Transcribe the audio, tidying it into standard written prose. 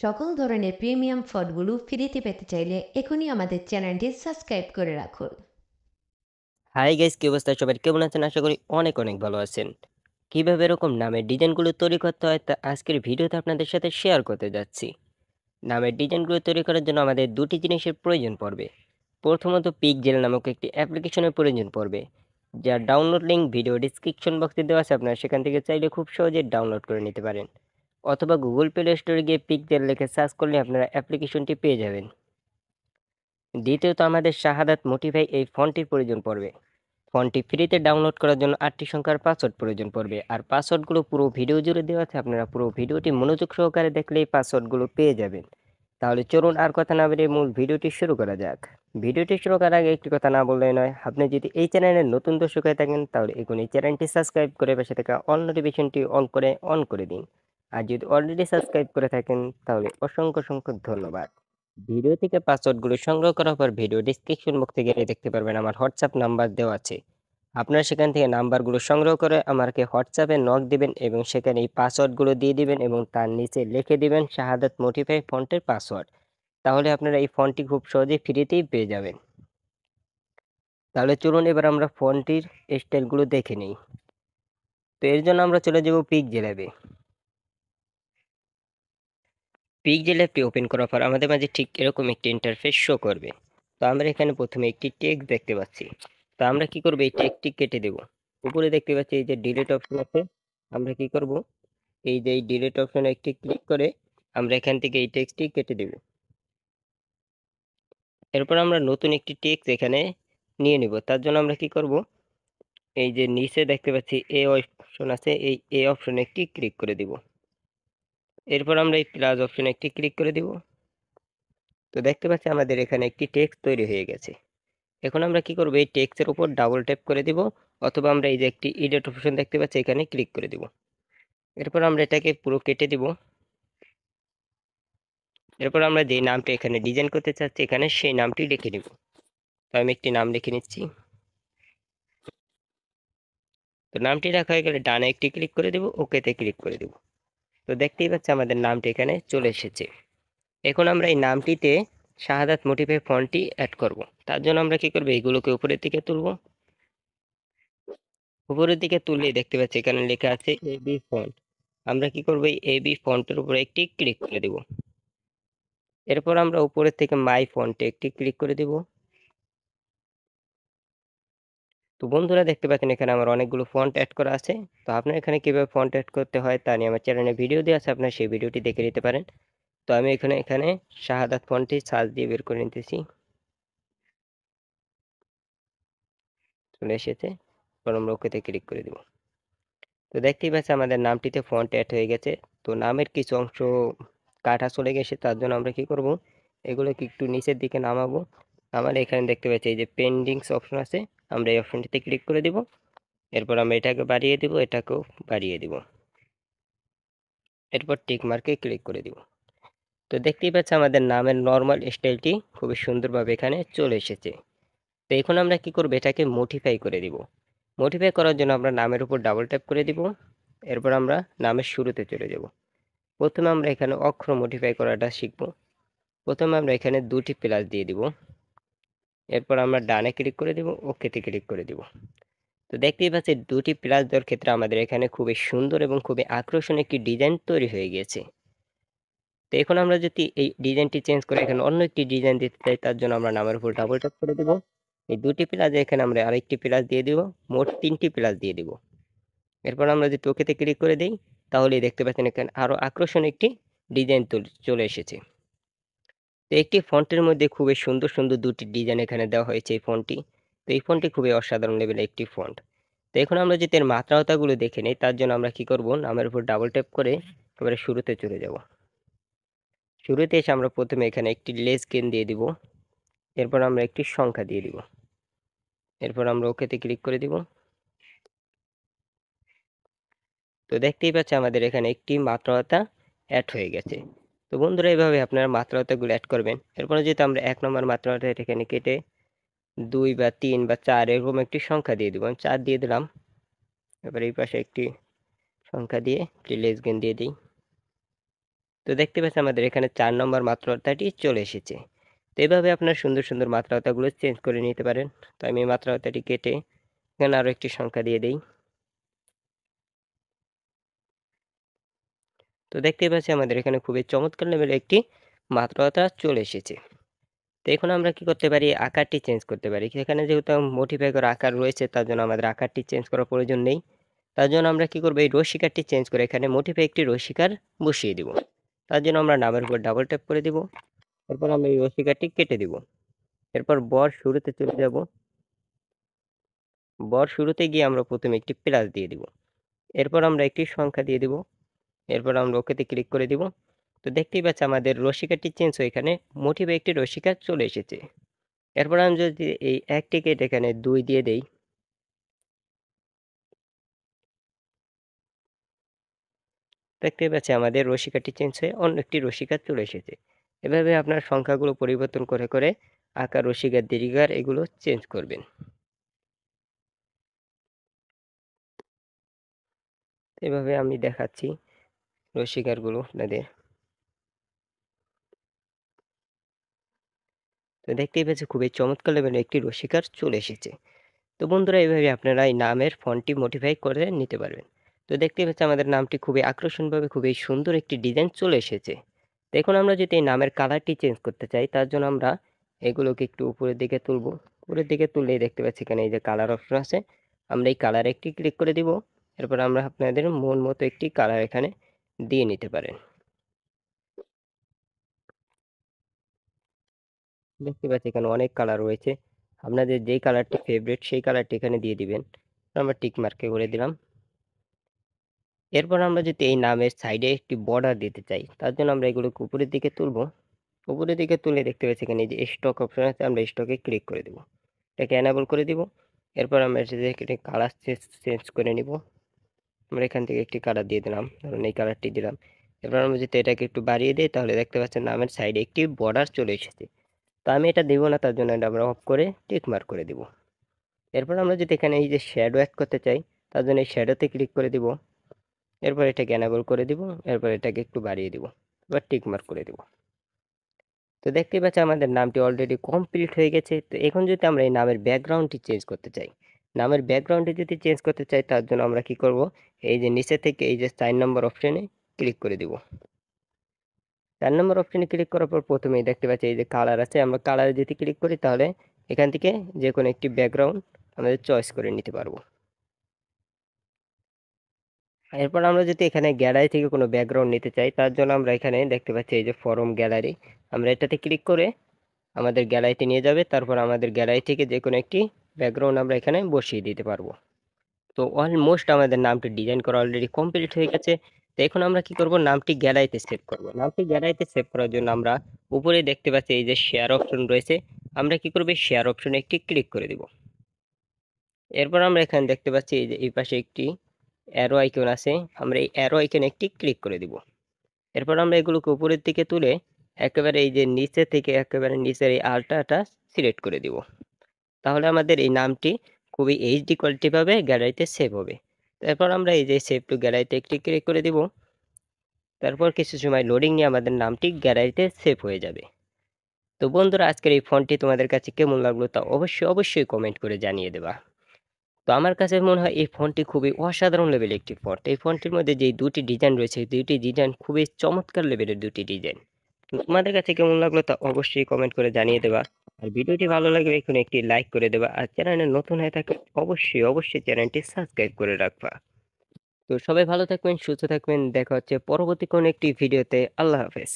সকল ধরনের প্রিমিয়াম ফলগুলো ফ্রিতে পেতে চাইলে এখনই আমাদের চ্যানেলটি সাবস্ক্রাইব করে রাখুন। হাই গাইস, কি অবস্থা সবার? কেমন আছেন? আশা করি অনেক অনেক ভালো আছেন। কিভাবে এরকম নামের ডিজাইনগুলো তৈরি করতে হয় তা আজকের ভিডিওতে আপনাদের সাথে শেয়ার করতে যাচ্ছি। নামের ডিজাইনগুলো তৈরি করার জন্য আমাদের দুটি জিনিসের প্রয়োজন পড়বে। প্রথমত পিকজেল নামক একটি অ্যাপ্লিকেশনের প্রয়োজন পড়বে, যার ডাউনলোড লিঙ্ক ভিডিও ডিসক্রিপশন বক্সে দেওয়া আছে। আপনারা সেখান থেকে চাইলে খুব সহজে ডাউনলোড করে নিতে পারেন, অথবা গুগল প্লে স্টোরে গিয়ে পিকজেল লিখে সার্চ করলে আপনারা অ্যাপ্লিকেশনটি পেয়ে যাবেন। দ্বিতীয়ত আমাদের শাহাদাত মোটিফাই এই ফন্টটির প্রয়োজন পড়বে। ফন্টটি ফ্রিতে ডাউনলোড করার জন্য 8টি সংখ্যার পাসওয়ার্ড প্রয়োজন পড়বে, আর পাসওয়ার্ডগুলো পুরো ভিডিও জুড়ে দেওয়া আছে। আপনারা পুরো ভিডিওটি মনোযোগ সহকারে দেখলেই পাসওয়ার্ডগুলো পেয়ে যাবেন। তাহলে চলুন আর কথা না বেরিয়ে মূল ভিডিওটি শুরু করা যাক। ভিডিওটি শুরু করার আগে একটি কথা না বললেই নয়, আপনি যদি এই চ্যানেলের নতুন দর্শক হয়ে থাকেন তাহলে এখনই চ্যানেলটি সাবস্ক্রাইব করে পাশে থাকা অল নোটিফিকেশনটি অন করে দিন। আর যদি অলরেডি সাবস্ক্রাইব করে থাকেন তাহলে অসংখ্য অসংখ্য ধন্যবাদ। ভিডিও থেকে পাসওয়ার্ডগুলো সংগ্রহ করার পর ভিডিও ডিসক্রিপশন বক্সে গেলে দেখতে পারবেন আমার হোয়াটসঅ্যাপ নাম্বার দেওয়া আছে। আপনারা সেখান থেকে নাম্বারগুলো সংগ্রহ করে আমাকে হোয়াটসঅ্যাপে নক দিবেন এবং সেখানে এই পাসওয়ার্ডগুলো দিয়ে দিবেন এবং তার নিচে লিখে দিবেন শাহাদাত মোটিফাই ফন্টের পাসওয়ার্ড। তাহলে আপনারা এই ফন্টটি খুব সহজেই ফ্রিতেই পেয়ে যাবেন। তাহলে চলুন এবার আমরা ফন্টটির স্টাইলগুলো দেখে নিই। তো এর জন্য আমরা চলে যাব পিকজেল অ্যাপে। পিকজেল অ্যাপটি ওপেন করার পর আমাদের মাঝে ঠিক এরকম একটি ইন্টারফেস শো করবে। তো আমরা এখানে প্রথমে একটি টেক্সট দেখতে পাচ্ছি। তো আমরা কি করব, এই টেক্সটটি কেটে দেব। উপরে দেখতে পাচ্ছি এই যে ডিলিট অপশন আছে, আমরা কি করব, এই যে এই ডিলিট অপশনে একটি ক্লিক করে আমরা এখান থেকে এই টেক্সটটি কেটে দেব। এরপর আমরা নতুন একটি টেক্সট এখানে নিয়ে নিব। তার জন্য আমরা কি করব, এই যে নিচে দেখতে পাচ্ছি এ অপশন আছে, এই এ অপশনে একটি ক্লিক করে দিব। এরপর আমরা এই প্লাস অপশনে একটি ক্লিক করে দিব। তো দেখতে পাচ্ছি আমাদের এখানে একটি টেক্সট তৈরি হয়ে গেছে। এখন আমরা কি করব, এই টেক্সটের উপর ডাবল ট্যাপ করে দিব, অথবা আমরা এই যে একটি এডিট অপশন দেখতে পাচ্ছি এখানে ক্লিক করে দিব। এরপর আমরা এটাকে পুরো কেটে দিব। এরপর আমরা যে নামটি এখানে ডিজাইন করতে চাচ্ছি এখানে সেই নামটি লিখে নিব। তো আমি একটি নাম লিখে নিচ্ছি। তো নামটি রাখা হয়ে গেলে ডানে একটি ক্লিক করে দেব, ওকেতে ক্লিক করে দেব। তো দেখতেই পাচ্ছি আমাদের নামটি এখানে চলে এসেছে। এখন আমরা এই নামটিতে শাহাদাত মোটিফাই ফন্টটি অ্যাড করব। তার জন্য আমরা কি করব, এইগুলোকে উপরের দিকে তুলব। উপরের দিকে তুললেই দেখতে পাচ্ছি এখানে লেখা আছে এবি ফন্ট। আমরা কি করব, এই এবি ফন্টের উপরে একটি ক্লিক করে দেব। এরপর আমরা উপরের থেকে মাই ফন্টে একটি ক্লিক করে দেব। তো বন্ধুরা দেখতে পাচ্ছেন এখানে আমার অনেকগুলো ফন্ট অ্যাড করা আছে। তো আপনার এখানে কিভাবে ফন্ট অ্যাড করতে হয় তা নিয়ে আমার চ্যানেলে ভিডিও দেওয়া আছে, আপনার সেই ভিডিওটি দেখে নিতে পারেন। তো আমি এখানে শাহাদাত ফন্টটি সার্চ দিয়ে বের করে নিতেছি। চলে এসেছে। এরপর আমরা ওকেতে ক্লিক করে দেব। তো দেখতেই পাচ্ছি আমাদের নামটিতে ফন্ট অ্যাড হয়ে গেছে। তো নামের কিছু অংশ কাটা চলে গেছে, তার জন্য আমরা কি করব, এগুলোকে একটু নিচের দিকে নামাবো। আমার এখানে দেখতে পাচ্ছি এই যে পেন্ডিংস অপশন আছে, আমরা এই অপশনটিতে ক্লিক করে দিব। এরপর আমরা এটাকে বাড়িয়ে দিব, এটাকেও বাড়িয়ে দিব। এরপর টিক মার্কে ক্লিক করে দিব। তো দেখতেই পাচ্ছি আমাদের নামের নর্মাল স্টাইলটি খুবই সুন্দরভাবে এখানে চলে এসেছে। তো এখন আমরা কি করব, এটাকে মডিফাই করে দিব। মডিফাই করার জন্য আমরা নামের উপর ডাবল ট্যাপ করে দিব। এরপর আমরা নামের শুরুতে চলে যাব। প্রথমে আমরা এখানে অক্ষর মডিফাই করাটা শিখব। প্রথমে আমরা এখানে দুটি প্লাস দিয়ে দিব। এরপর আমরা ডানে ক্লিক করে দিব, ওকেতে ক্লিক করে দিব। তো দেখতেই পাচ্ছি দুটি প্লাস দেওয়ার ক্ষেত্রে আমাদের এখানে খুবই সুন্দর এবং খুবই আকর্ষণীয় একটি ডিজাইন তৈরি হয়ে গিয়েছে। তো এখন আমরা যদি এই ডিজাইনটি চেঞ্জ করে এখানে অন্য একটি ডিজাইন দিতে চাই, তার জন্য আমরা নামের উপর ডাবল ট্যাপ করে দেব। এই দুটি প্লাস এখানে আমরা আরেকটি প্লাস দিয়ে দিব, মোট 3টি প্লাস দিয়ে দিব। এরপর আমরা যদি ওকেতে ক্লিক করে দিই, তাহলেই দেখতে পাচ্ছেন এখানে আরো আকর্ষণীয় একটি ডিজাইন চলে এসেছে। তো একটি ফন্টের মধ্যে খুবই সুন্দর সুন্দর দুটি ডিজাইন এখানে দেওয়া হয়েছে এই ফন্টটি। তো এই ফন্টটি খুবই অসাধারণ লেভেলের একটি ফন্ট। তো এখন আমরা যদি এর মাত্রাতাগুলো দেখে নিই, তার জন্য আমরা কি করব, নামের উপর ডাবল ট্যাপ করে এবারে শুরুতে চলে যাব। শুরুতে এসে আমরা প্রথমে এখানে একটি লেস গেন দিয়ে দিব। এরপর আমরা একটি সংখ্যা দিয়ে দিব। এরপর আমরা ওকেতে ক্লিক করে দিব। তো দেখতেই পাচ্ছি আমাদের এখানে একটি মাত্রাতা অ্যাড হয়ে গেছে। তো বন্ধুরা এইভাবে আপনারা মাত্রাতাগুলো অ্যাড করবেন। এরপরে যেহেতু আমরা 1 নম্বর মাত্রাটা এখানে কেটে 2 বা 3 বা 4 এরকম একটি সংখ্যা দিয়ে দিব। আমি 4 দিয়ে দিলাম। এবার এই পাশে একটি সংখ্যা দিয়ে একটি লেস গেন দিয়ে দিই। তো দেখতে পাচ্ছেন আমাদের এখানে ৪ নম্বর মাত্রাটাটি চলে এসেছে। তো এভাবে আপনার সুন্দর, সুন্দর মাত্রাতাগুলো চেঞ্জ করে নিতে পারেন। তো আমি এই মাত্রাতাটি কেটে এখানে আরো একটি সংখ্যা দিয়ে দেই। তো দেখতেই পাচ্ছি আমাদের এখানে খুবই চমৎকার লেভেলের একটি মাত্রাতা চলে এসেছে। তো এখন আমরা কি করতে পারি? আকারটি চেঞ্জ করতে পারি। সেখানে যেহেতু মডিফাই করা আকার রয়েছে তার জন্য আমাদের আকারটি চেঞ্জ করার প্রয়োজন নেই। তার জন্য আমরা কি করব? এই রশ্মিকারটি চেঞ্জ করে এখানে মডিফাই একটি রশ্মিকার বসিয়ে দিব। তার জন্য আমরা নামের উপর ডাবল ট্যাপ করে দিব। এরপর আমরা এই রশ্মিকারটি কেটে দিব। এরপর বর শুরুতে চলে যাব। বর শুরুতে গিয়ে আমরা প্রথমে একটি প্লাস দিয়ে দিব। এরপর আমরা একটি সংখ্যা দিয়ে দিব। এরপর আমরা ওকেতে ক্লিক করে দিব। তো দেখতেই পাচ্ছি আমাদের রশ্মিকারটি চেঞ্জ হয়ে এখানে মোটিভে একটি রশ্মিকা চলে এসেছে। এরপর আমি যদি এই ১ টি কেটে এখানে ২ দিয়ে দেই। দেখতেই পাচ্ছি আমাদের রশ্মিকাটি চেঞ্জ হয়ে অন্য একটি রশ্মিকা চলে এসেছে। এভাবে আপনার সংখ্যাগুলো পরিবর্তন করে, করে আকার, রশ্মিকা, দীর্ঘিকার এগুলো চেঞ্জ করবেন। এভাবে আমি দেখাচ্ছি রশ্মিকারগুলো আপনাদের। তো দেখতেই পাচ্ছি খুবই চমৎকার লেভেলের একটি রশ্মিকার চলে এসেছে। তো বন্ধুরা এভাবে আপনারা এই নামের ফন্টটি মডিফাই করে নিতে পারবেন। তো দেখতেই পাচ্ছি আমাদের নামটি খুবই আকর্ষণীয়ভাবে খুবই সুন্দর একটি ডিজাইন চলে এসেছে। তো এখন আমরা যদি এই নামের কালারটি চেঞ্জ করতে চাই তার জন্য আমরা এগুলোকে একটু উপরের দিকে তুলব। উপরের দিকে তুললেই দেখতে পাচ্ছি এখানে এই যে কালার অপশন আছে। আমরা এই কালারে একটি ক্লিক করে দিব। এরপর আমরা আপনাদের মন মতো একটি কালার এখানে দিয়ে নিতে পারেন। দেখতে পাচ্ছি এখানে অনেক কালার রয়েছে। আপনাদের যেই কালারটি ফেভারিট সেই কালারটি এখানে দিয়ে দিবেন। আমরা টিক মার্কে করে দিলাম। এরপর আমরা যদি এই নামের সাইডে একটি বর্ডার দিতে চাই তার জন্য আমরা এগুলোকে উপরের দিকে তুলব। উপরের দিকে তুলে দেখতে পাচ্ছি এখানে এই যে স্টক অপশন আছে, আমরা স্টকে ক্লিক করে দেব। এটাকে এনেবল করে দিব। এরপর আমরা এটাকে কালার চেঞ্জ করে নিব। আমরা এখান থেকে একটি কালার দিয়ে দিলাম, ধরুন এই কালারটি দিলাম। এরপর আমরা যদি এটাকে একটু বাড়িয়ে দিই তাহলে দেখতে পাচ্ছেন নামের সাইডে একটি বর্ডার চলে এসেছে। তো আমি এটা দেবো না, তার জন্য এটা আমরা অফ করে টিক মার্ক করে দিব। এরপর আমরা যদি এখানে এই যে শ্যাডো অ্যাড করতে চাই তার জন্য এই শ্যাডোতে ক্লিক করে দিব। এরপর এটাকে এনেবল করে দিব। এরপর এটাকে একটু বাড়িয়ে দিব। এবার টিক মার্ক করে দিব। তো দেখতেই পাচ্ছি আমাদের নামটি অলরেডি কমপ্লিট হয়ে গেছে। তো এখন যদি আমরা এই নামের ব্যাকগ্রাউন্ডটি চেঞ্জ করতে চাই, নামের ব্যাকগ্রাউন্ডটি যদি চেঞ্জ করতে চাই তার জন্য আমরা কি করব? এই যে নিচে থেকে এই যে ৪ নম্বর অপশনে ক্লিক করে দিব। ৪ নম্বর অপশনে ক্লিক করার পর প্রথমেই দেখতে পাচ্ছি এই যে কালার আছে, আমরা কালারে যদি ক্লিক করি তাহলে এখান থেকে যে কোনো একটি ব্যাকগ্রাউন্ড আমাদের চয়েস করে নিতে পারবো। এরপর আমরা যদি এখানে গ্যালারি থেকে কোনো ব্যাকগ্রাউন্ড নিতে চাই তার জন্য আমরা এখানে দেখতে পাচ্ছি এই যে ফরম গ্যালারি, আমরা এটাতে ক্লিক করে আমাদের গ্যালারিতে নিয়ে যাবে। তারপর আমাদের গ্যালারি থেকে যে কোনো একটি ব্যাকগ্রাউন্ড আমরা এখানে বসিয়ে দিতে পারবো। তো অলমোস্ট আমাদের নামটি ডিজাইন করা অলরেডি কমপ্লিট হয়ে গেছে। তো এখন আমরা কি করব? নামটি গ্যালারিতে সেভ করব। নামটি গ্যালারিতে সেভ করার জন্য আমরা উপরে দেখতে পাচ্ছি এই যে শেয়ার অপশন রয়েছে, আমরা কি করব? শেয়ার অপশনে একটি ক্লিক করে দিব। এরপর আমরা এখানে দেখতে পাচ্ছি এই যে এই পাশে একটি অ্যারো আইকন আছে, আমরা এই অ্যারো আইকনে একটি ক্লিক করে দিব। এরপর আমরা এগুলোকে উপরের দিকে তুলে একেবারে এই যে নিচে থেকে একেবারে নিচের এই আলটাটা সিলেক্ট করে দিব। তাহলে আমাদের এই নামটি খুবই এইচডি কোয়ালিটি ভাবে গ্যালারিতে সেভ হবে। তারপর আমরা এই যে সেভ টু গ্যালারিতে একটি ক্লিক করে দিব। তারপর কিছু সময় লোডিং নিয়ে আমাদের নামটি গ্যালারিতে সেভ হয়ে যাবে। তো বন্ধুরা আজকের এই ফন্টটি তোমাদের কাছে কেমন লাগলো তা অবশ্যই কমেন্ট করে জানিয়ে দেবা। তো আমার কাছে মনে হয় এই ফন্টটি খুবই অসাধারণ লেভেলের একটি ফন্ট। এই ফন্টটির মধ্যে যে ২টি ডিজাইন রয়েছে, এই ২টি ডিজাইন খুবই চমৎকার লেভেলের ২টি ডিজাইন। তোমাদের কাছে কেমন লাগলো তা অবশ্যই কমেন্ট করে জানিয়ে দেবা। আর ভিডিওটি ভালো লাগলে এখন একটি লাইক করে দেবা। আর চ্যানেলে নতুন হয়ে থাকলে অবশ্যই চ্যানেলটি সাবস্ক্রাইব করে রাখবা। তো সবাই ভালো থাকবেন, সুস্থ থাকবেন। দেখা হচ্ছে পরবর্তী কোনো একটি ভিডিওতে। আল্লাহ হাফেজ।